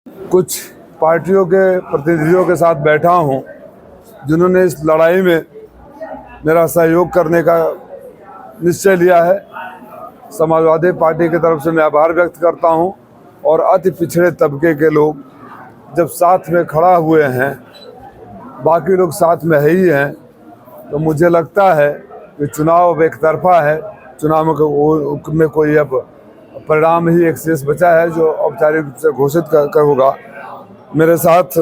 कुछ पार्टियों के प्रतिनिधियों के साथ बैठा हूं जिन्होंने इस लड़ाई में मेरा सहयोग करने का निश्चय लिया है। समाजवादी पार्टी की तरफ से मैं आभार व्यक्त करता हूं और अति पिछड़े तबके के लोग जब साथ में खड़ा हुए हैं, बाकी लोग साथ में ही हैं, तो मुझे लगता है कि चुनाव एक तरफा है। चुनाव में कोई अब परिणाम ही एक शेष बचा है जो औपचारिक रूप से घोषित कर होगा। मेरे साथ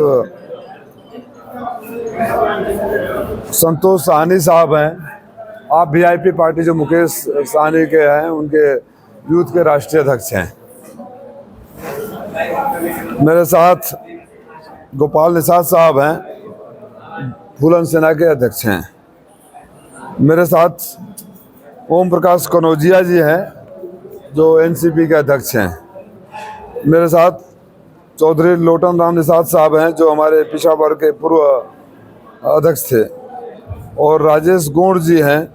संतोष साहनी साहब हैं, आप वीआईपी पार्टी जो मुकेश साहनी के हैं उनके यूथ के राष्ट्रीय अध्यक्ष हैं। मेरे साथ गोपाल निषाद साहब हैं, फूलन सेना के अध्यक्ष हैं। मेरे साथ ओम प्रकाश कनौजिया जी हैं जो एनसीपी के अध्यक्ष हैं। मेरे साथ चौधरी लोटन राम निषाद साहब हैं जो हमारे पिछड़ा वर्ग के पूर्व अध्यक्ष थे, और राजेश गौड़ जी हैं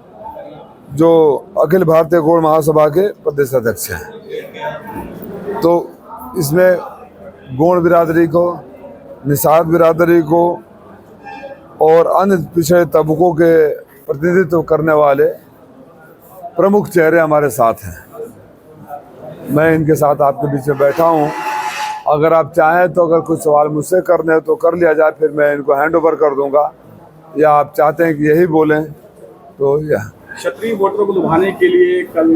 जो अखिल भारतीय गौड़ महासभा के प्रदेश अध्यक्ष हैं। तो इसमें गौड़ बिरादरी को, निषाद बिरादरी को और अन्य पिछड़े तबकों के प्रतिनिधित्व करने वाले प्रमुख चेहरे हमारे साथ हैं। मैं इनके साथ आपके बीच में बैठा हूं। अगर आप चाहें तो अगर कुछ सवाल मुझसे करने हो तो कर लिया जाए, फिर मैं इनको हैंड ओवर कर दूंगा, या आप चाहते हैं कि यही बोलें तो क्षत्रिय वोटरों को लुभाने के लिए कल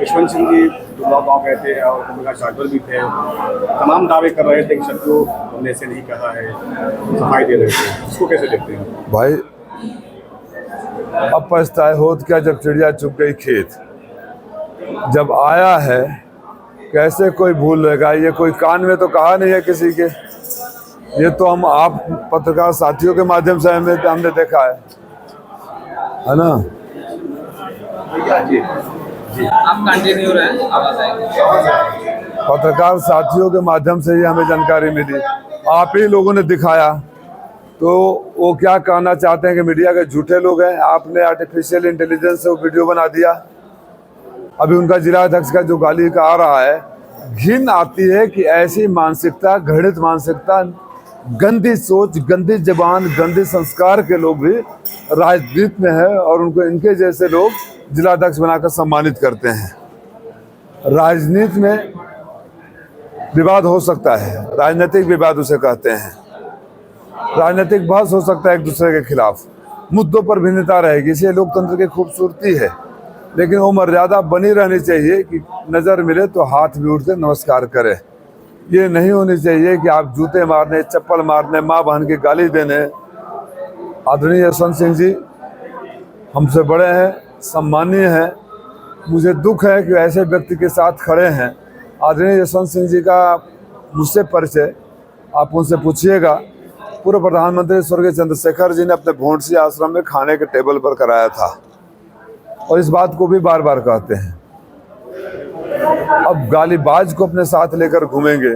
यशवंत सिंह जी दुबलाव गाँव गए थे और भूमिका चाटवर भी थे। तमाम दावे कर रहे थे कि क्षत्रियों हमने ऐसे नहीं कहा है, सफाई दे रहे थे। इसको कैसे देखते हैं भाई? अब पछताए होत क्या जब चिड़िया चुग गई खेत। जब आया है कैसे कोई भूल लेगा? ये कोई कान में तो कहा नहीं है किसी के, ये तो हम आप पत्रकार साथियों के माध्यम से हमने देखा है ना? जी आप कंटिन्यू रहे, आवाज आएगी। पत्रकार साथियों के माध्यम से ही हमें जानकारी मिली, आप ही लोगों ने दिखाया। तो वो क्या कहना चाहते हैं कि मीडिया के झूठे लोग हैं, आपने आर्टिफिशियल इंटेलिजेंस से वो वीडियो बना दिया। अभी उनका जिला अध्यक्ष का जो गाली का आ रहा है, घिन आती है कि ऐसी मानसिकता, घृणित मानसिकता, गंदी सोच, गंदी जबान, गंदे संस्कार के लोग भी राजनीति में है और उनको इनके जैसे लोग जिला अध्यक्ष बनाकर सम्मानित करते हैं। राजनीति में विवाद हो सकता है, राजनीतिक विवाद उसे कहते हैं। राजनीतिक बहस हो सकता है एक दूसरे के खिलाफ, मुद्दों पर भिन्नता रहेगी, इसलिए लोकतंत्र की खूबसूरती है। लेकिन वो मर्यादा बनी रहनी चाहिए कि नज़र मिले तो हाथ भी उठ के नमस्कार करे। ये नहीं होनी चाहिए कि आप जूते मारने, चप्पल मारने, माँ बहन की गाली देने। आदरणीय यशवंत सिंह जी हमसे बड़े हैं, सम्मानीय हैं। मुझे दुख है कि ऐसे व्यक्ति के साथ खड़े हैं। आदरणीय यशवंत सिंह जी का मुझसे परिचय आप उनसे पूछिएगा। पूर्व प्रधानमंत्री स्वर्गीय चंद्रशेखर जी ने अपने भोंडसी आश्रम में खाने के टेबल पर कराया था, और इस बात को भी बार बार कहते हैं। अब गालीबाज को अपने साथ लेकर घूमेंगे,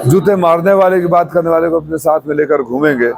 जूते मारने वाले की बात करने वाले को अपने साथ में लेकर घूमेंगे,